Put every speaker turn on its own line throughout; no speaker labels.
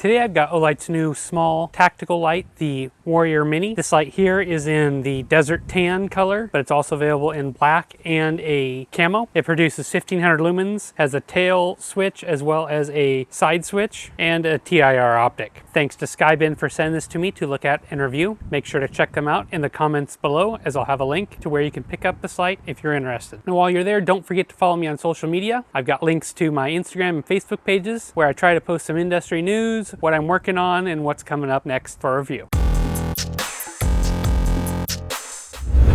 Today I've got Olight's new small tactical light, the Warrior Mini. This light here is in the desert tan color, but it's also available in black and a camo. It produces 1500 lumens, has a tail switch as well as a side switch, and a TIR optic. Thanks to Skybin for sending this to me to look at and review. Make sure to check them out in the comments below, as I'll have a link to where you can pick up this light if you're interested. And while you're there, don't forget to follow me on social media. I've got links to my Instagram and Facebook pages where I try to post some industry news, what I'm working on, and what's coming up next for review.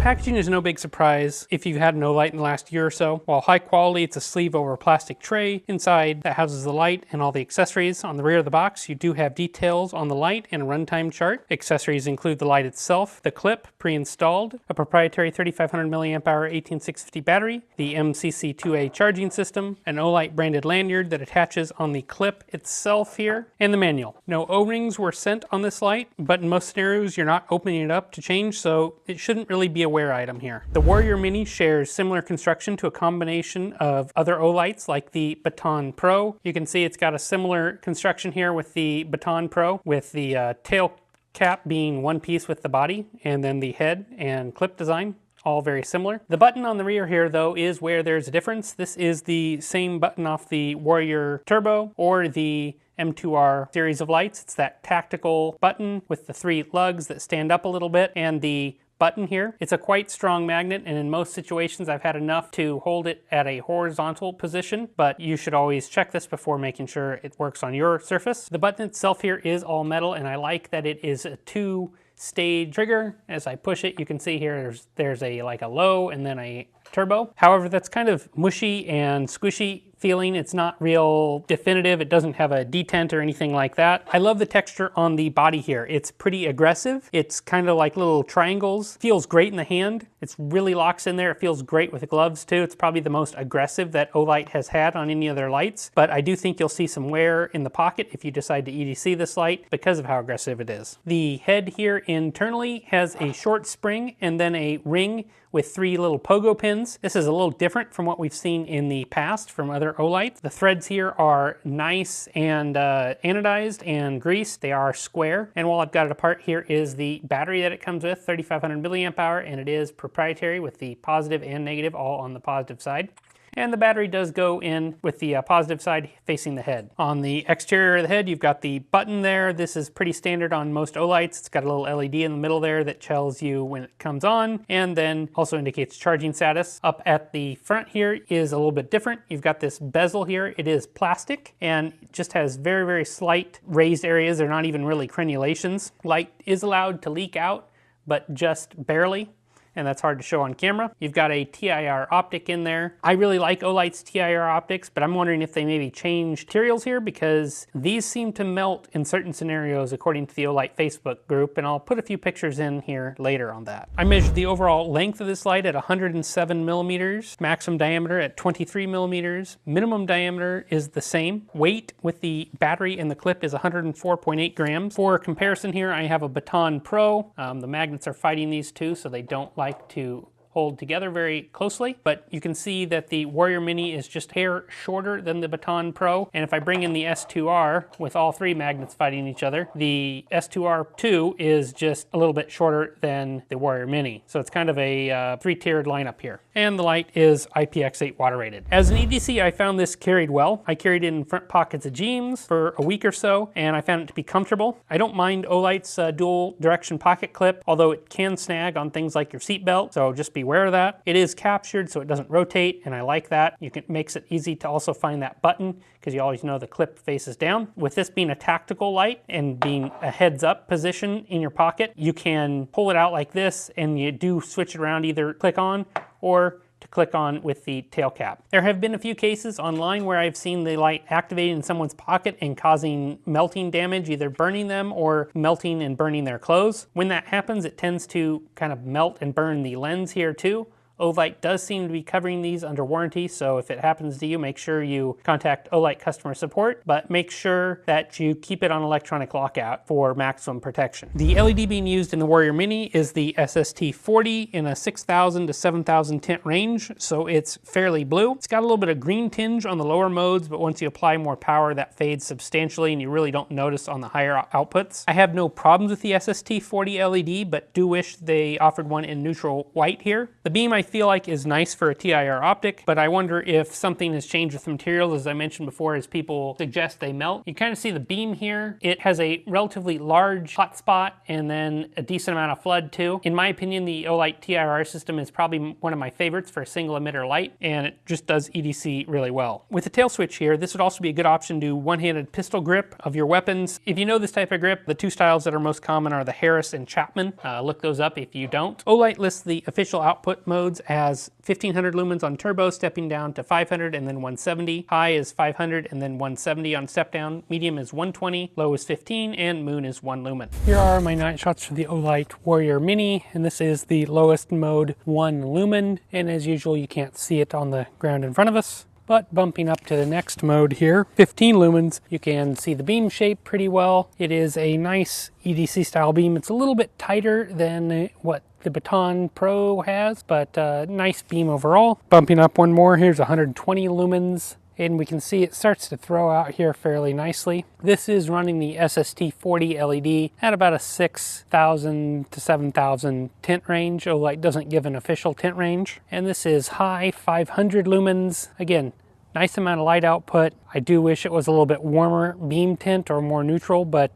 Packaging is no big surprise if you've had an Olight in the last year or so. While high quality, it's a sleeve over plastic tray inside that houses the light and all the accessories. On the rear of the box, you do have details on the light and a runtime chart. Accessories include the light itself, the clip pre-installed, a proprietary 3500 mAh 18650 battery, the MCC2A charging system, an Olight branded lanyard that attaches on the clip itself here, and the manual. No O-rings were sent on this light, but in most scenarios, you're not opening it up to change, so it shouldn't really be a wear item here. The Warrior Mini shares similar construction to a combination of other Olights like the Baton Pro. You can see it's got a similar construction here with the Baton Pro, with the tail cap being one piece with the body, and then the head and clip design all very similar. The button on the rear here though is where there's a difference. This is the same button off the Warrior Turbo or the M2R series of lights. It's that tactical button with the three lugs that stand up a little bit and the button here. It's a quite strong magnet, and in most situations I've had enough to hold it at a horizontal position, but you should always check this before making sure it works on your surface. The button itself here is all metal, and I like that it is a two-stage trigger. As I push it, you can see here there's a like a low and then a turbo. However, that's kind of mushy and squishy feeling. It's not real definitive. It doesn't have a detent or anything like that. I love the texture on the body here. It's pretty aggressive. It's kind of like little triangles. Feels great in the hand. It really locks in there. It feels great with the gloves too. It's probably the most aggressive that Olight has had on any of their lights, but I do think you'll see some wear in the pocket if you decide to EDC this light because of how aggressive it is. The head here internally has a short spring and then a ring with three little pogo pins. This is a little different from what we've seen in the past from other Olights. The threads here are nice and anodized and greased. They are square. And while I've got it apart, here is the battery that it comes with, 3500 mAh, and it is proprietary with the positive and negative all on the positive side. And the battery does go in with the positive side facing the head. On the exterior of the head, you've got the button there. This is pretty standard on most Olights. It's got a little LED in the middle there that tells you when it comes on, and then also indicates charging status. Up at the front here is a little bit different. You've got this bezel here. It is plastic and just has very, very slight raised areas. They're not even really crenulations. Light is allowed to leak out, but just barely, and that's hard to show on camera. You've got a TIR optic in there. I really like Olight's TIR optics, but I'm wondering if they maybe changed materials here because these seem to melt in certain scenarios according to the Olight Facebook group, and I'll put a few pictures in here later on that. I measured the overall length of this light at 107 millimeters, maximum diameter at 23 millimeters, minimum diameter is the same. Weight with the battery and the clip is 104.8 grams. For comparison here, I have a Baton Pro. The magnets are fighting these two, so they don't like to hold together very closely, but you can see that the Warrior Mini is just a hair shorter than the Baton Pro, and if I bring in the S2R with all three magnets fighting each other, the S2R2 is just a little bit shorter than the Warrior Mini. So it's kind of a three-tiered lineup here. And the light is IPX8 water rated. As an EDC, I found this carried well. I carried it in front pockets of jeans for a week or so, and I found it to be comfortable. I don't mind Olight's dual direction pocket clip, although it can snag on things like your seatbelt, so just be aware of that. It is captured so it doesn't rotate, and I like that. It makes it easy to also find that button because you always know the clip faces down. With this being a tactical light and being a heads up position in your pocket, you can pull it out like this and you do switch it around, either click on or to click on with the tail cap. There have been a few cases online where I've seen the light activated in someone's pocket and causing melting damage, either burning them or melting and burning their clothes. When that happens, it tends to kind of melt and burn the lens here too. Olight does seem to be covering these under warranty, so if it happens to you, make sure you contact Olight customer support, but make sure that you keep it on electronic lockout for maximum protection. The LED being used in the Warrior Mini is the SST40 in a 6,000 to 7,000 tint range, so it's fairly blue. It's got a little bit of green tinge on the lower modes, but once you apply more power, that fades substantially and you really don't notice on the higher outputs. I have no problems with the SST40 LED, but do wish they offered one in neutral white here. The beam I feel like is nice for a TIR optic, but I wonder if something has changed with the materials, as I mentioned before, as people suggest they melt. You kind of see the beam here. It has a relatively large hot spot and then a decent amount of flood too. In my opinion, the Olight TIR system is probably one of my favorites for a single emitter light, and it just does EDC really well. With the tail switch here, this would also be a good option to one-handed pistol grip of your weapons. If you know this type of grip, the two styles that are most common are the Harris and Chapman. Look those up if you don't. Olight lists the official output modes as 1500 lumens on turbo, stepping down to 500 and then 170. High is 500 and then 170 on step down. Medium is 120, low is 15, and moon is 1 lumen. Here are my night shots for the Olight Warrior Mini, and this is the lowest mode, 1 lumen, and as usual you can't see it on the ground in front of us. But bumping up to the next mode here, 15 lumens, you can see the beam shape pretty well. It is a nice EDC style beam. It's a little bit tighter than what the Baton Pro has, but nice beam overall. Bumping up one more, here's 120 lumens. And we can see it starts to throw out here fairly nicely. This is running the SST40 LED at about a 6,000 to 7,000 tint range. Olight doesn't give an official tint range. And this is high 500 lumens. Again, nice amount of light output. I do wish it was a little bit warmer beam tint or more neutral, but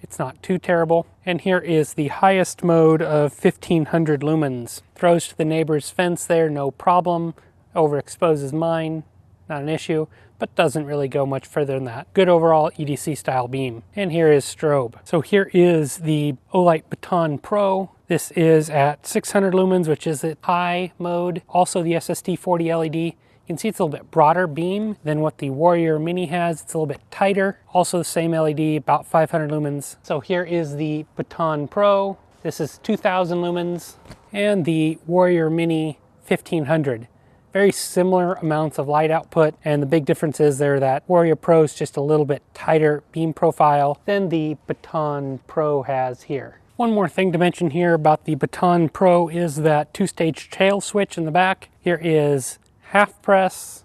it's not too terrible. And here is the highest mode of 1500 lumens. Throws to the neighbor's fence there, no problem. Overexposes mine. Not an issue, but doesn't really go much further than that. Good overall EDC style beam. And here is strobe. So here is the Olight Baton Pro. This is at 600 lumens, which is at high mode. Also the SST40 LED. You can see it's a little bit broader beam than what the Warrior Mini has. It's a little bit tighter. Also the same LED, about 500 lumens. So here is the Baton Pro. This is 2000 lumens. And the Warrior Mini 1500. Very similar amounts of light output, and the big difference is there that Warrior Pro is just a little bit tighter beam profile than the Baton Pro has here. One more thing to mention here about the Baton Pro is that two-stage tail switch in the back. Here is half press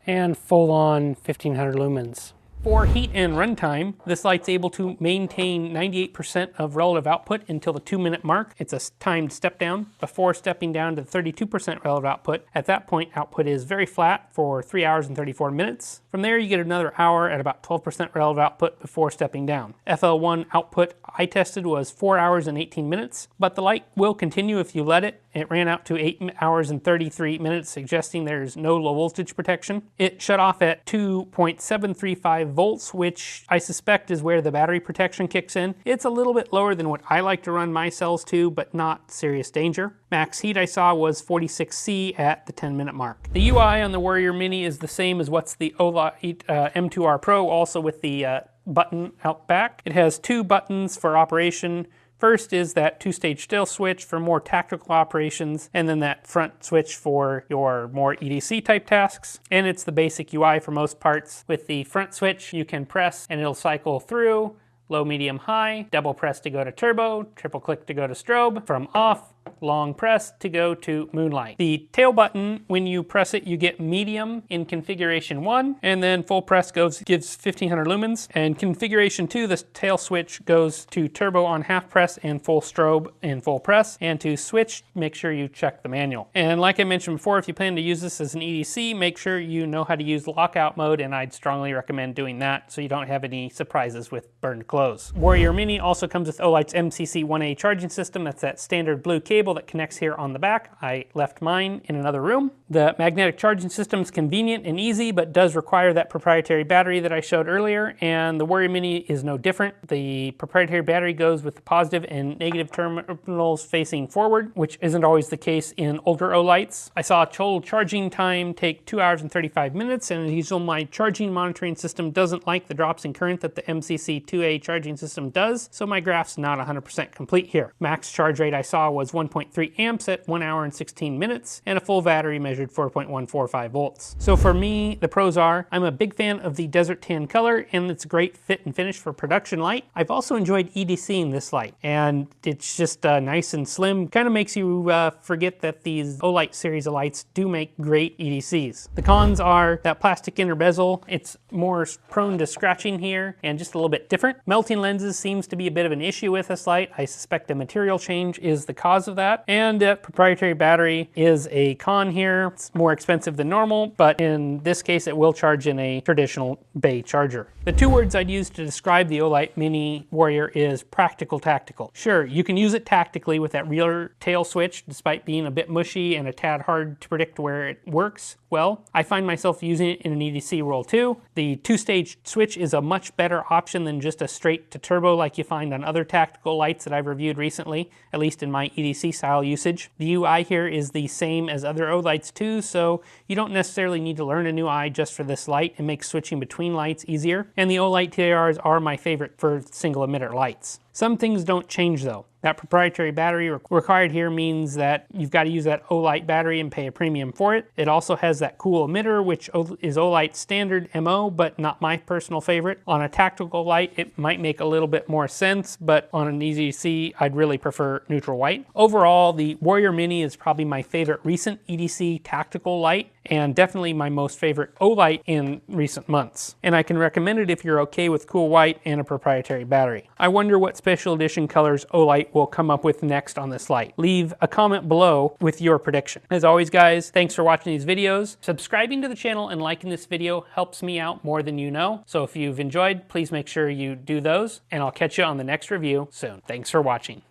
and full-on 1500 lumens. For heat and runtime, this light's able to maintain 98% of relative output until the 2-minute mark. It's a timed step down before stepping down to 32% relative output. At that point, output is very flat for 3 hours and 34 minutes. From there, you get another hour at about 12% relative output before stepping down. FL1 output I tested was 4 hours and 18 minutes, but the light will continue if you let it. It ran out to 8 hours and 33 minutes, suggesting there's no low voltage protection. It shut off at 2.735 volts, which I suspect is where the battery protection kicks in. It's a little bit lower than what I like to run my cells to, but not serious danger. Max heat I saw was 46C at the 10-minute mark. The UI on the Warrior Mini is the same as what's the Olight M2R Pro, also with the button out back. It has 2 buttons for operation. First is that two-stage still switch for more tactical operations, and then that front switch for your more EDC type tasks. And it's the basic UI for most parts. With the front switch, you can press and it'll cycle through low, medium, high, double press to go to turbo, triple click to go to strobe, from off, long press to go to moonlight. The tail button, when you press it, you get medium in configuration 1, and then full press gives 1500 lumens. And configuration 2, the tail switch goes to turbo on half press and full strobe in full press. And to switch, make sure you check the manual. And like I mentioned before, if you plan to use this as an EDC, make sure you know how to use lockout mode, and I'd strongly recommend doing that so you don't have any surprises with burned clothes. Warrior Mini also comes with Olight's MCC1A charging system. That's that standard blue cable that connects here on the back. I left mine in another room. The magnetic charging system is convenient and easy, but does require that proprietary battery that I showed earlier, and the Warrior Mini is no different. The proprietary battery goes with the positive and negative terminals facing forward, which isn't always the case in older Olights. I saw total charging time take 2 hours and 35 minutes, and as usual, my charging monitoring system doesn't like the drops in current that the MCC2A charging system does, so my graph's not 100% complete here. Max charge rate I saw was 1.3 amps at 1 hour and 16 minutes, and a full battery measured 4.145 volts. So for me, the pros are, I'm a big fan of the desert tan color, and it's a great fit and finish for production light. I've also enjoyed EDCing this light, and it's just nice and slim. Kind of makes you forget that these Olight series of lights do make great EDCs. The cons are that plastic inner bezel. It's more prone to scratching here and just a little bit different. Melting lenses seems to be a bit of an issue with this light. I suspect a material change is the cause of that. And proprietary battery is a con here. It's more expensive than normal, but in this case it will charge in a traditional bay charger. The two words I'd use to describe the Olight Mini Warrior is practical tactical. Sure, you can use it tactically with that rear tail switch, despite being a bit mushy and a tad hard to predict where it works. Well, I find myself using it in an EDC role too. The two-stage switch is a much better option than just a straight to turbo like you find on other tactical lights that I've reviewed recently, at least in my EDC style usage. The UI here is the same as other Olights too, so you don't necessarily need to learn a new eye just for this light. It makes switching between lights easier, and the Olight TRs are my favorite for single emitter lights. Some things don't change though. That proprietary battery required here means that you've got to use that Olight battery and pay a premium for it. It also has that cool emitter, which is Olight's standard MO, but not my personal favorite. On a tactical light, it might make a little bit more sense, but on an EDC, I'd really prefer neutral white. Overall, the Warrior Mini is probably my favorite recent EDC tactical light, and definitely my most favorite Olight in recent months. And I can recommend it if you're okay with cool white and a proprietary battery. I wonder what special edition colors Olight will come up with next on this light. Leave a comment below with your prediction. As always guys, thanks for watching these videos. Subscribing to the channel and liking this video helps me out more than you know. So if you've enjoyed, please make sure you do those, and I'll catch you on the next review soon. Thanks for watching.